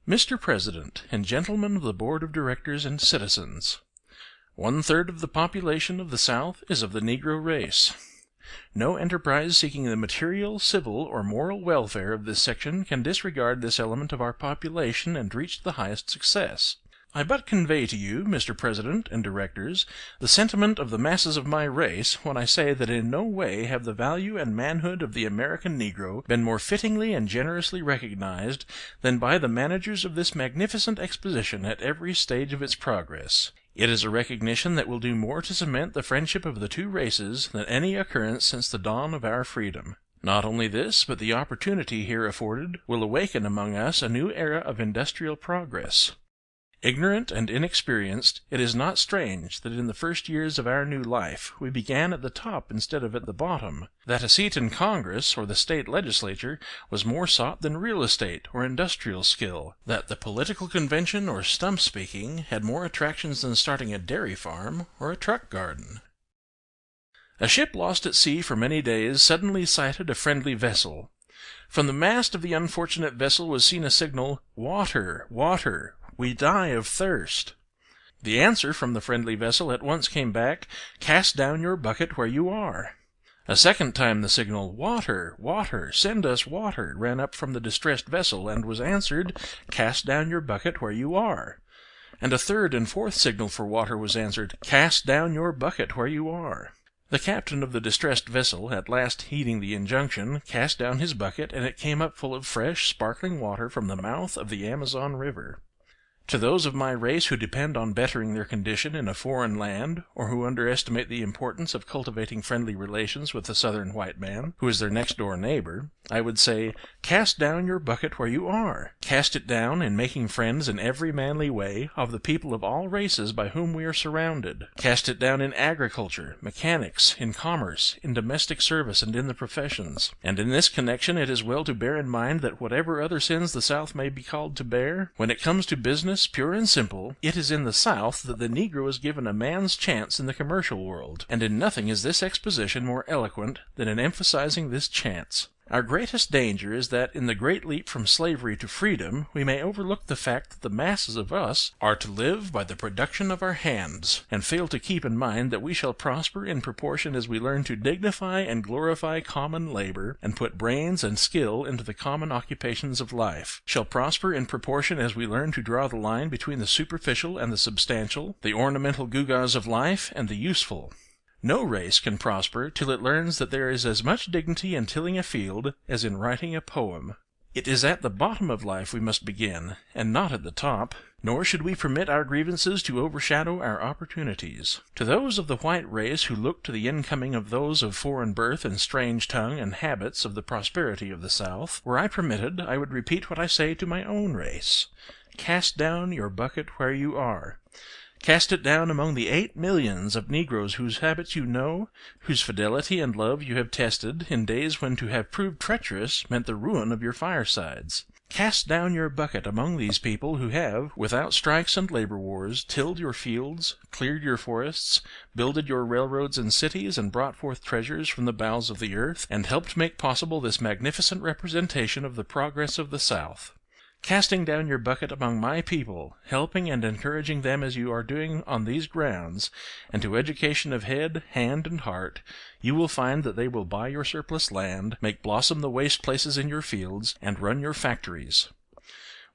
Mr. President, and gentlemen of the Board of Directors and citizens, 1/3 of the population of the South is of the Negro race. No enterprise seeking the material, civil, or moral welfare of this section can disregard this element of our population and reach the highest success. I but convey to you, Mr. President and Directors, the sentiment of the masses of my race when I say that in no way have the value and manhood of the American Negro been more fittingly and generously recognized than by the managers of this magnificent Exposition at every stage of its progress. It is a recognition that will do more to cement the friendship of the two races than any occurrence since the dawn of our freedom. Not only this, but the opportunity here afforded will awaken among us a new era of industrial progress. Ignorant and inexperienced, it is not strange that in the first years of our new life we began at the top instead of at the bottom, that a seat in Congress or the state legislature was more sought than real estate or industrial skill, that the political convention or stump speaking had more attractions than starting a dairy farm or a truck garden. A ship lost at sea for many days suddenly sighted a friendly vessel. From the mast of the unfortunate vessel was seen a signal, "Water! Water! We die of thirst." The answer from the friendly vessel at once came back, "Cast down your bucket where you are." A second time the signal, "Water! Water! Send us water!" ran up from the distressed vessel, and was answered, "Cast down your bucket where you are." And a third and fourth signal for water was answered, "Cast down your bucket where you are." The captain of the distressed vessel, at last heeding the injunction, cast down his bucket, and it came up full of fresh, sparkling water from the mouth of the Amazon River. To those of my race who depend on bettering their condition in a foreign land, or who underestimate the importance of cultivating friendly relations with the southern white man, who is their next-door neighbor, I would say, cast down your bucket where you are. Cast it down in making friends in every manly way of the people of all races by whom we are surrounded. Cast it down in agriculture, mechanics, in commerce, in domestic service, and in the professions. And in this connection it is well to bear in mind that whatever other sins the South may be called to bear, when it comes to business, pure and simple, it is in the South that the Negro is given a man's chance in the commercial world, and in nothing is this exposition more eloquent than in emphasizing this chance. Our greatest danger is that in the great leap from slavery to freedom we may overlook the fact that the masses of us are to live by the production of our hands, and fail to keep in mind that we shall prosper in proportion as we learn to dignify and glorify common labor, and put brains and skill into the common occupations of life; shall prosper in proportion as we learn to draw the line between the superficial and the substantial, the ornamental gewgaws of life and the useful. No race can prosper till it learns that there is as much dignity in tilling a field as in writing a poem. It is at the bottom of life we must begin, and not at the top, nor should we permit our grievances to overshadow our opportunities. To those of the white race who look to the incoming of those of foreign birth and strange tongue and habits of the prosperity of the South, were I permitted, I would repeat what I say to my own race. Cast down your bucket where you are. Cast it down among the 8 millions of Negroes whose habits you know, whose fidelity and love you have tested in days when to have proved treacherous meant the ruin of your firesides. Cast down your bucket among these people who have, without strikes and labor wars, tilled your fields, cleared your forests, builded your railroads and cities, and brought forth treasures from the bowels of the earth, and helped make possible this magnificent representation of the progress of the South. Casting down your bucket among my people, helping and encouraging them as you are doing on these grounds, and to education of head, hand, and heart, you will find that they will buy your surplus land, make blossom the waste places in your fields, and run your factories.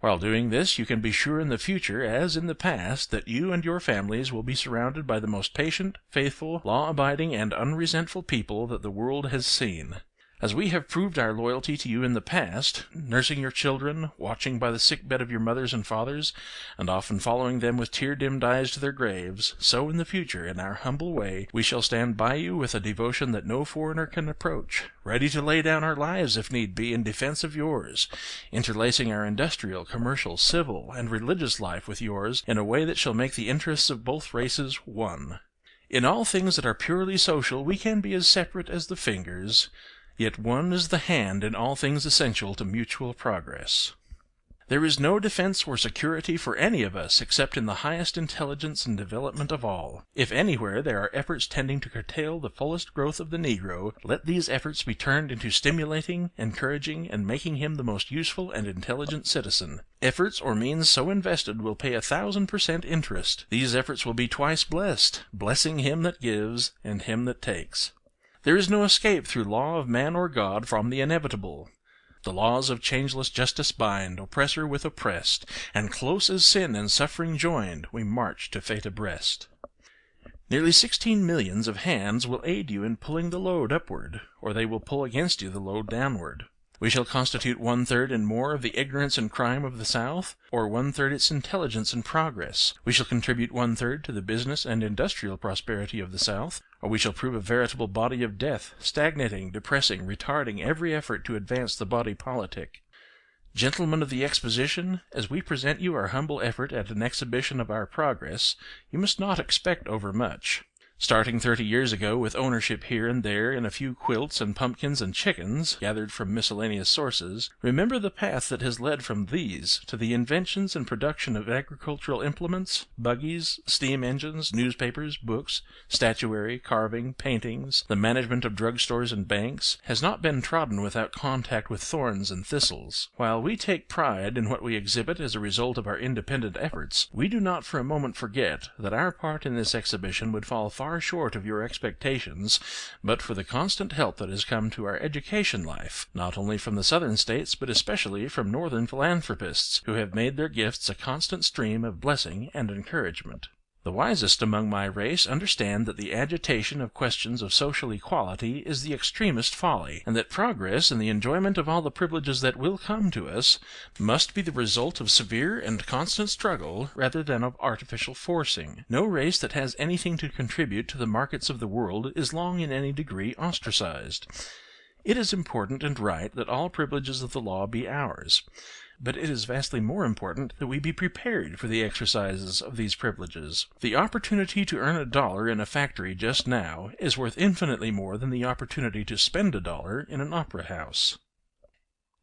While doing this, you can be sure in the future, as in the past, that you and your families will be surrounded by the most patient, faithful, law-abiding, and unresentful people that the world has seen. As we have proved our loyalty to you in the past, nursing your children, watching by the sick bed of your mothers and fathers, and often following them with tear-dimmed eyes to their graves, so in the future, in our humble way, we shall stand by you with a devotion that no foreigner can approach, ready to lay down our lives, if need be, in defense of yours, interlacing our industrial, commercial, civil, and religious life with yours in a way that shall make the interests of both races one. In all things that are purely social we can be as separate as the fingers, yet one is the hand in all things essential to mutual progress. There is no defense or security for any of us except in the highest intelligence and development of all. If anywhere there are efforts tending to curtail the fullest growth of the Negro, let these efforts be turned into stimulating, encouraging, and making him the most useful and intelligent citizen. Efforts or means so invested will pay 1,000% interest. These efforts will be twice blessed, blessing him that gives and him that takes. There is no escape through law of man or God from the inevitable. The laws of changeless justice bind oppressor with oppressed, and close as sin and suffering joined, we march to fate abreast. Nearly 16 millions of hands will aid you in pulling the load upward, or they will pull against you the load downward. We shall constitute 1/3 and more of the ignorance and crime of the South, or 1/3 its intelligence and progress. We shall contribute 1/3 to the business and industrial prosperity of the South, or we shall prove a veritable body of death, stagnating, depressing, retarding every effort to advance the body politic. Gentlemen of the Exposition, as we present you our humble effort at an exhibition of our progress, you must not expect overmuch. Starting 30 years ago with ownership here and there in a few quilts and pumpkins and chickens, gathered from miscellaneous sources, remember the path that has led from these to the inventions and production of agricultural implements, buggies, steam engines, newspapers, books, statuary, carving, paintings, the management of drugstores and banks, has not been trodden without contact with thorns and thistles. While we take pride in what we exhibit as a result of our independent efforts, we do not for a moment forget that our part in this exhibition would fall far short of your expectations, but for the constant help that has come to our education life, not only from the Southern States, but especially from Northern philanthropists, who have made their gifts a constant stream of blessing and encouragement. The wisest among my race understand that the agitation of questions of social equality is the extremest folly, and that progress in the enjoyment of all the privileges that will come to us must be the result of severe and constant struggle rather than of artificial forcing. No race that has anything to contribute to the markets of the world is long in any degree ostracized. It is important and right that all privileges of the law be ours. But it is vastly more important that we be prepared for the exercises of these privileges. The opportunity to earn $1 in a factory just now is worth infinitely more than the opportunity to spend $1 in an opera house.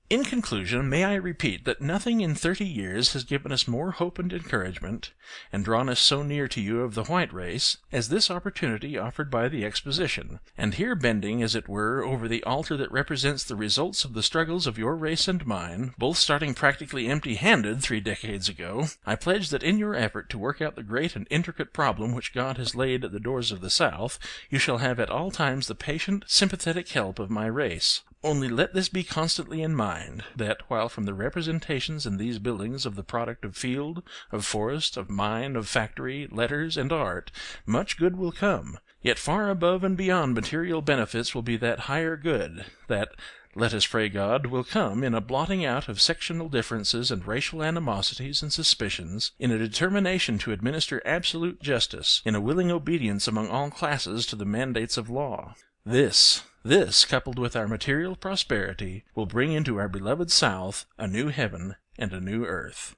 In conclusion, may I repeat that nothing in 30 years has given us more hope and encouragement, and drawn us so near to you of the white race, as this opportunity offered by the Exposition. And here bending, as it were, over the altar that represents the results of the struggles of your race and mine, both starting practically empty-handed 3 decades ago, I pledge that in your effort to work out the great and intricate problem which God has laid at the doors of the South, you shall have at all times the patient, sympathetic help of my race. Only let this be constantly in mind, that, while from the representations in these buildings of the product of field, of forest, of mine, of factory, letters, and art, much good will come, yet far above and beyond material benefits will be that higher good, that, let us pray God, will come in a blotting out of sectional differences and racial animosities and suspicions, in a determination to administer absolute justice, in a willing obedience among all classes to the mandates of law. This, coupled with our material prosperity, will bring into our beloved South a new heaven and a new earth.